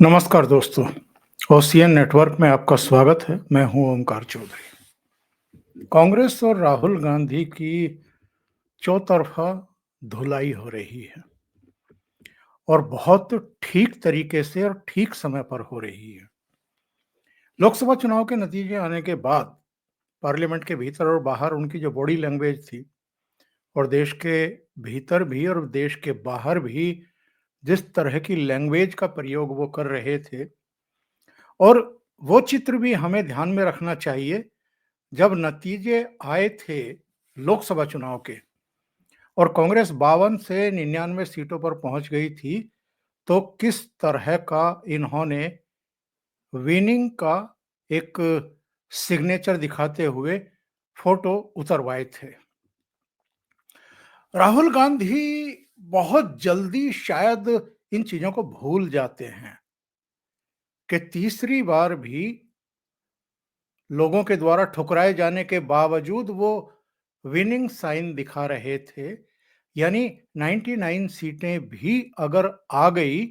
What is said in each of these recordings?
नमस्कार दोस्तों, ocean network में आपका स्वागत है। मैं हूं ओमकार चौधरी। कांग्रेस और राहुल गांधी की चौतरफा धुलाई हो रही है और बहुत ठीक तरीके से और ठीक समय पर हो रही है। लोकसभा चुनाव के नतीजे आने के बाद पार्लियामेंट के भीतर और बाहर उनकी जो बॉडी लैंग्वेज थी और देश के भीतर भी और देश के बाहर भी जिस तरह की लैंग्वेज का प्रयोग वो कर रहे थे, और वो चित्र भी हमें ध्यान में रखना चाहिए जब नतीजे आए थे लोकसभा चुनाव के और कांग्रेस 52 से 99 सीटों पर पहुंच गई थी, तो किस तरह का इन्होंने विनिंग का एक सिग्नेचर दिखाते हुए फोटो उतरवाए थे। राहुल गांधी बहुत जल्दी शायद इन चीजों को भूल जाते हैं कि तीसरी बार भी लोगों के द्वारा ठुकराए जाने के बावजूद वो विनिंग साइन दिखा रहे थे। यानी 99 सीटें भी अगर आ गई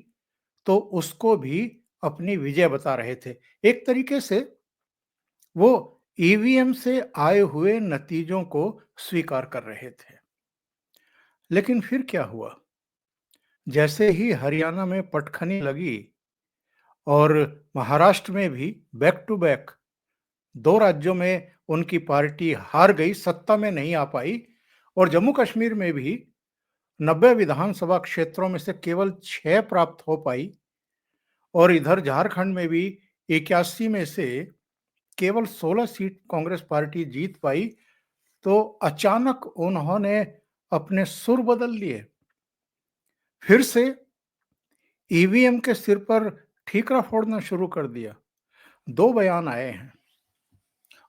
तो उसको भी अपनी विजय बता रहे थे। एक तरीके से वो ईवीएम से आए हुए नतीजों को स्वीकार कर रहे थे। लेकिन फिर क्या हुआ? जैसे ही हरियाणा में पटखनी लगी और महाराष्ट्र में भी बैक टू बैक 2 राज्यों में उनकी पार्टी हार गई, सत्ता में नहीं आ पाई, और जम्मू कश्मीर में भी 90 विधानसभा क्षेत्रों में से केवल 6 प्राप्त हो पाई, और इधर झारखंड में भी 81 में से केवल 16 सीट कांग्रेस पार्टी जीत पाई, तो अचानक उन्होंने अपने सुर बदल लिए। फिर से ईवीएम के सिर पर ठीकरा फोड़ना शुरू कर दिया। 2 बयान आए हैं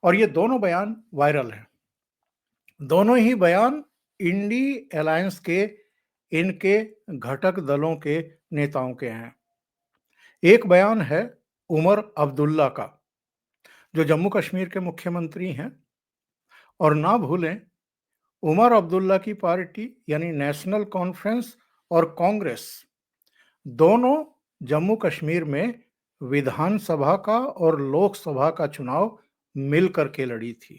और ये दोनों बयान वायरल हैं। दोनों ही बयान इंडी अलायंस के इनके घटक दलों के नेताओं के हैं। एक बयान है उमर अब्दुल्ला का, जो जम्मू कश्मीर के मुख्यमंत्री हैं, और ना भूलें उमर अब्दुल्ला की पार्टी यानी नेशनल कॉन्फ्रेंस और कांग्रेस दोनों जम्मू कश्मीर में विधानसभा का और लोकसभा का चुनाव मिलकर के लड़ी थी।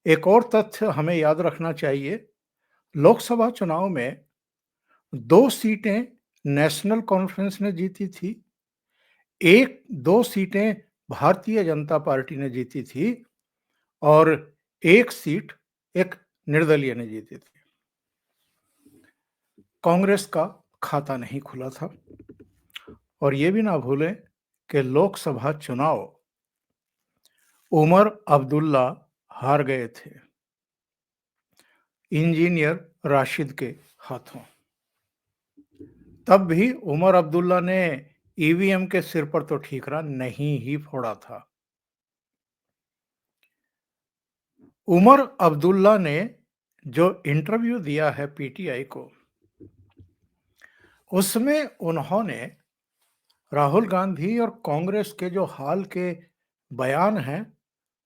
एक और तथ्य हमें याद रखना चाहिए, लोकसभा चुनाव में 2 सीटें नेशनल कॉन्फ्रेंस ने जीती थी, 2 सीटें भारतीय जनता पार्टी ने जीती थी, और 1 सीट एक निर्दलीय ने जीती थी। कांग्रेस का खाता नहीं खुला था। और ये भी ना भूलें कि लोकसभा चुनाव उमर अब्दुल्ला हार गए थे इंजीनियर राशिद के हाथों। तब भी उमर अब्दुल्ला ने ईवीएम के सिर पर तो ठीकरा नहीं ही फोड़ा था। उमर अब्दुल्ला ने जो इंटरव्यू दिया है पीटीआई को, उसमें उन्होंने राहुल गांधी और कांग्रेस के जो हाल के बयान हैं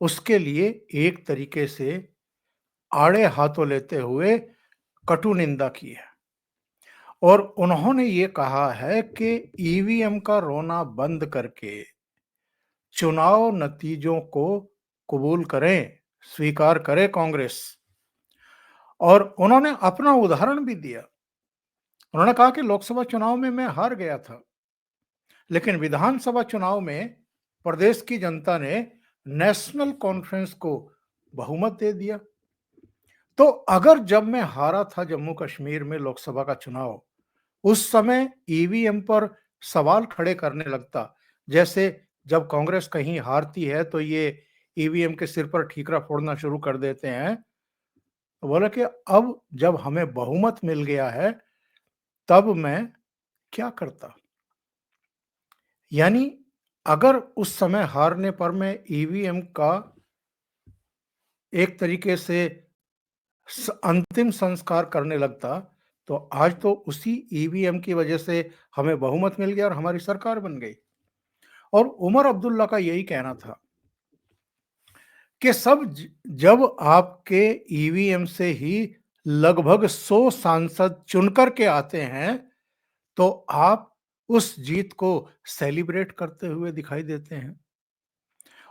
उसके लिए एक तरीके से आड़े हाथों लेते हुए कटु निंदा की है, और उन्होंने ये कहा है कि ईवीएम का रोना बंद करके चुनाव नतीजों को कबूल करें, स्वीकार करे कांग्रेस। और उन्होंने अपना उदाहरण भी दिया। उन्होंने कहा कि लोकसभा चुनाव में मैं हार गया था, लेकिन विधानसभा चुनाव में प्रदेश की जनता ने नेशनल कॉन्फ्रेंस को बहुमत दे दिया। तो अगर जब मैं हारा था जम्मू कश्मीर में लोकसभा का चुनाव, उस समय ईवीएम पर सवाल खड़े करने लगता, जैसे जब कांग्रेस कहीं हारती है तो ये ईवीएम के सिर पर ठीकरा फोड़ना शुरू कर देते हैं, तो बोला कि अब जब हमें बहुमत मिल गया है तब मैं क्या करता। यानी अगर उस समय हारने पर मैं ईवीएम का एक तरीके से अंतिम संस्कार करने लगता, तो आज तो उसी ईवीएम की वजह से हमें बहुमत मिल गया और हमारी सरकार बन गई। और उमर अब्दुल्ला का यही कहना था कि जब आपके ईवीएम से ही लगभग 100 सांसद चुनकर के आते हैं, तो आप उस जीत को सेलिब्रेट करते हुए दिखाई देते हैं।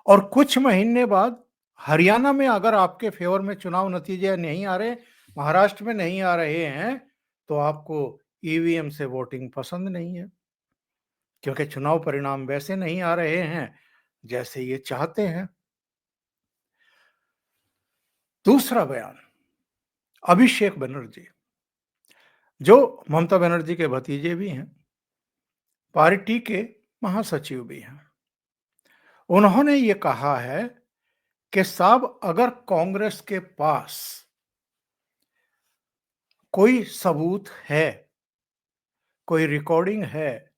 और कुछ महीने बाद हरियाणा में अगर आपके फेवर में चुनाव नतीजे नहीं आ रहे, महाराष्ट्र में नहीं आ रहे हैं, तो आपको ईवीएम से वोटिंग पसंद नहीं है, क्योंकि चुनाव परिणाम वैसे नहीं आ रहे हैं जैसे ये चाहते हैं। दूसरा बयान, अभिषेक बनर्जी, जो ममता बनर्जी के भतीजे भी हैं, पार्टी के महासचिव भी हैं। उन्होंने ये कहा है कि साहब, अगर कांग्रेस के पास कोई सबूत है, कोई रिकॉर्डिंग है,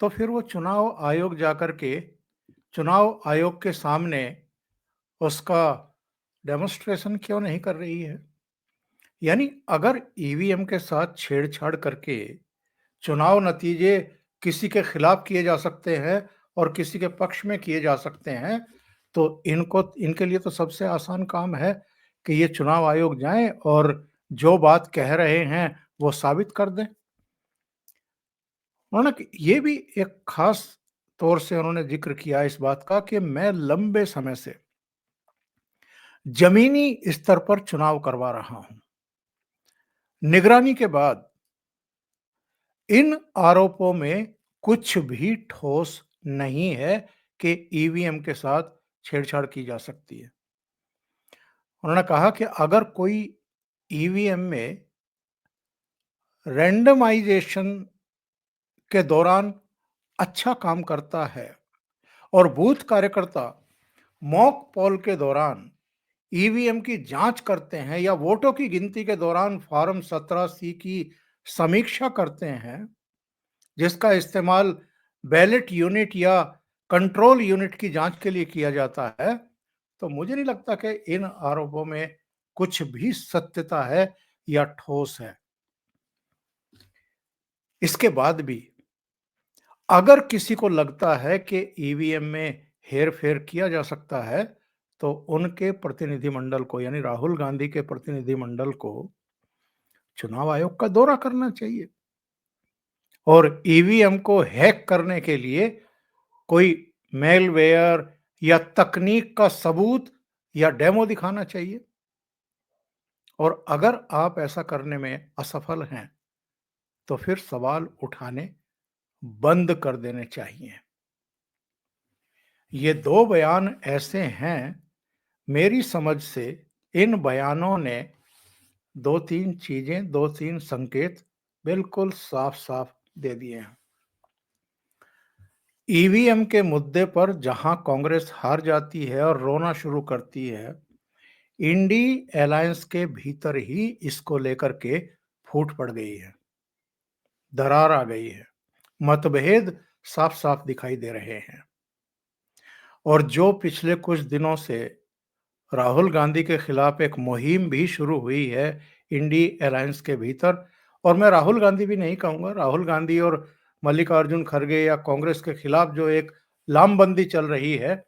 तो फिर वो चुनाव आयोग जाकर के चुनाव आयोग के सामने उसका डेमोन्स्ट्रेशन क्यों नहीं कर रही है? यानी अगर ईवीएम के साथ छेड़छाड़ करके चुनाव नतीजे किसी के खिलाफ किए जा सकते हैं और किसी के पक्ष में किए जा सकते हैं, तो इनके लिए तो सबसे आसान काम है कि ये चुनाव आयोग जाएं और जो बात कह रहे हैं वो साबित कर दें। उन्होंने ये भी एक खास तौर से उन्होंने जिक्र किया इस बात का कि मैं लंबे समय से जमीनी स्तर पर चुनाव करवा रहा हूं। निगरानी के बाद इन आरोपों में कुछ भी ठोस नहीं है कि ईवीएम के साथ छेड़छाड़ की जा सकती है। उन्होंने कहा कि अगर कोई ईवीएम में रैंडमाइजेशन के दौरान अच्छा काम करता है और बूथ कार्यकर्ता मॉक पोल के दौरान ईवीएम की जांच करते हैं या वोटों की गिनती के दौरान फॉर्म 17C की समीक्षा करते हैं, जिसका इस्तेमाल बैलेट यूनिट या कंट्रोल यूनिट की जांच के लिए किया जाता है, तो मुझे नहीं लगता कि इन आरोपों में कुछ भी सत्यता है या ठोस है। इसके बाद भी अगर किसी को लगता है कि ईवीएम में हेर-फेर किया जा सकता है, तो उनके प्रतिनिधिमंडल को, यानी राहुल गांधी के प्रतिनिधिमंडल को चुनाव आयोग का दौरा करना चाहिए और ईवीएम को हैक करने के लिए कोई मेलवेयर या तकनीक का सबूत या डेमो दिखाना चाहिए। और अगर आप ऐसा करने में असफल हैं, तो फिर सवाल उठाने बंद कर देने चाहिए। ये 2 बयान ऐसे हैं, मेरी समझ से इन बयानों ने 2-3 चीजें, 2-3 संकेत बिल्कुल साफ-साफ दे दिए हैं। ईवीएम के मुद्दे पर जहां कांग्रेस हार जाती है और रोना शुरू करती है, इंडी अलायंस के भीतर ही इसको लेकर के फूट पड़ गई है, दरार आ गई है, मतभेद साफ-साफ दिखाई दे रहे हैं। और जो पिछले कुछ दिनों से राहुल गांधी के खिलाफ एक मुहिम भी शुरू हुई है इंडी अलायंस के भीतर, और मैं राहुल गांधी भी नहीं कहूंगा, राहुल गांधी और मल्लिकार्जुन खड़गे या कांग्रेस के खिलाफ जो एक लामबंदी चल रही है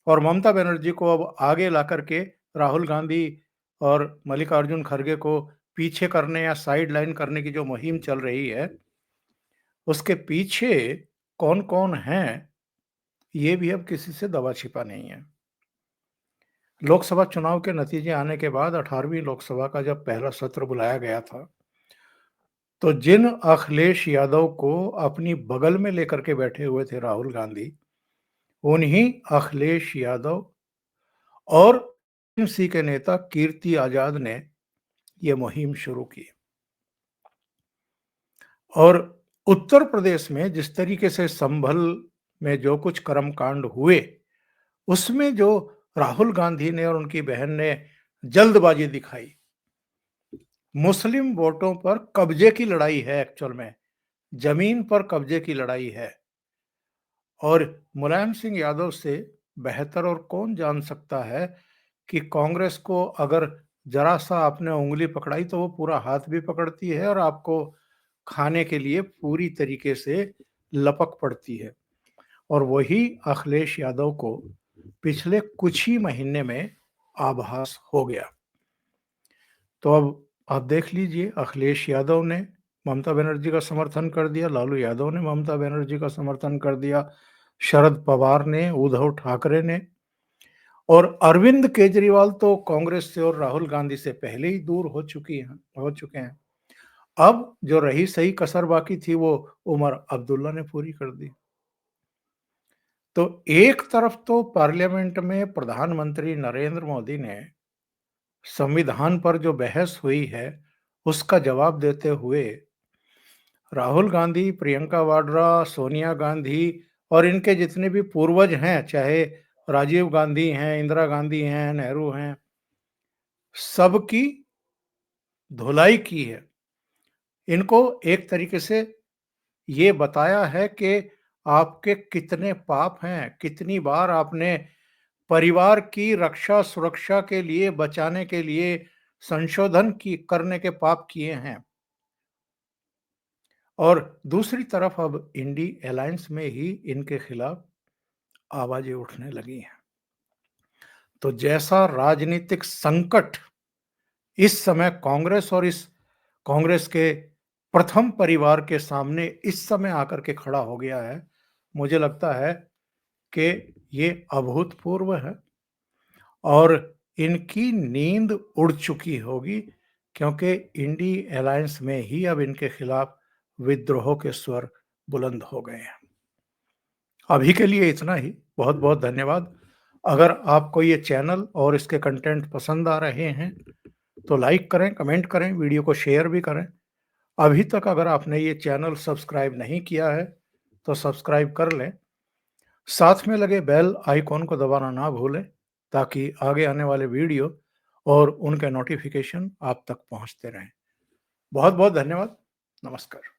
और ममता बनर्जी को अब आगे ला करके राहुल गांधी और मल्लिकार्जुन खड़गे को पीछे करने या साइड लाइन करने की जो मुहिम चल रही है, उसके पीछे कौन कौन है, ये भी अब किसी से दबा छिपा नहीं है। लोकसभा चुनाव के नतीजे आने के बाद 18वीं लोकसभा का जब पहला सत्र बुलाया गया था, तो जिन अखिलेश यादव को अपनी बगल में लेकर के बैठे हुए थे राहुल गांधी, उन्हीं अखिलेश यादव और टीएमसी के नेता कीर्ति आजाद ने यह मुहिम शुरू की। और उत्तर प्रदेश में जिस तरीके से संभल में जो कुछ कर्मकांड हुए, उसमें जो राहुल गांधी ने और उनकी बहन ने जल्दबाजी दिखाई, मुस्लिम वोटों पर कब्जे की लड़ाई है, एक्चुअल में जमीन पर कब्जे की लड़ाई है। और मुलायम सिंह यादव से बेहतर और कौन जान सकता है कि कांग्रेस को अगर जरा सा आपने उंगली पकड़ाई तो वो पूरा हाथ भी पकड़ती है और आपको खाने के लिए पूरी तरीके से लपक पड़ती है। और वही अखिलेश यादव को पिछले कुछ ही महीने में आभास हो गया। तो अब आप देख लीजिए, अखिलेश यादव ने ममता बनर्जी का समर्थन कर दिया, लालू यादव ने ममता बनर्जी का समर्थन कर दिया, शरद पवार ने, उद्धव ठाकरे ने, और अरविंद केजरीवाल तो कांग्रेस से और राहुल गांधी से पहले ही दूर हो चुके हैं। अब जो रही सही कसर बाकी थी वो उमर अब्दुल्ला ने पूरी कर दी। तो एक तरफ तो पार्लियामेंट में प्रधानमंत्री नरेंद्र मोदी ने संविधान पर जो बहस हुई है उसका जवाब देते हुए राहुल गांधी, प्रियंका वाड्रा, सोनिया गांधी और इनके जितने भी पूर्वज हैं, चाहे राजीव गांधी हैं, इंदिरा गांधी हैं, नेहरू हैं, सबकी धुलाई की है। इनको एक तरीके से ये बताया है कि आपके कितने पाप हैं, कितनी बार आपने परिवार की रक्षा सुरक्षा के लिए, बचाने के लिए संशोधन की करने के पाप किए हैं। और दूसरी तरफ अब इंडी अलायंस में ही इनके खिलाफ आवाजें उठने लगी हैं। तो जैसा राजनीतिक संकट इस समय कांग्रेस और इस कांग्रेस के प्रथम परिवार के सामने इस समय आकर के खड़ा हो गया है, मुझे लगता है कि ये अभूतपूर्व है और इनकी नींद उड़ चुकी होगी, क्योंकि इंडी अलायंस में ही अब इनके खिलाफ विद्रोह के स्वर बुलंद हो गए हैं। अभी के लिए इतना ही। बहुत बहुत धन्यवाद। अगर आपको ये चैनल और इसके कंटेंट पसंद आ रहे हैं तो लाइक करें, कमेंट करें, वीडियो को शेयर भी करें। अभी तक अगर आपने ये चैनल सब्सक्राइब नहीं किया है तो सब्सक्राइब कर लें। साथ में लगे बेल आइकॉन को दबाना ना भूलें, ताकि आगे आने वाले वीडियो और उनके नोटिफिकेशन आप तक पहुंचते रहें। बहुत बहुत धन्यवाद। नमस्कार।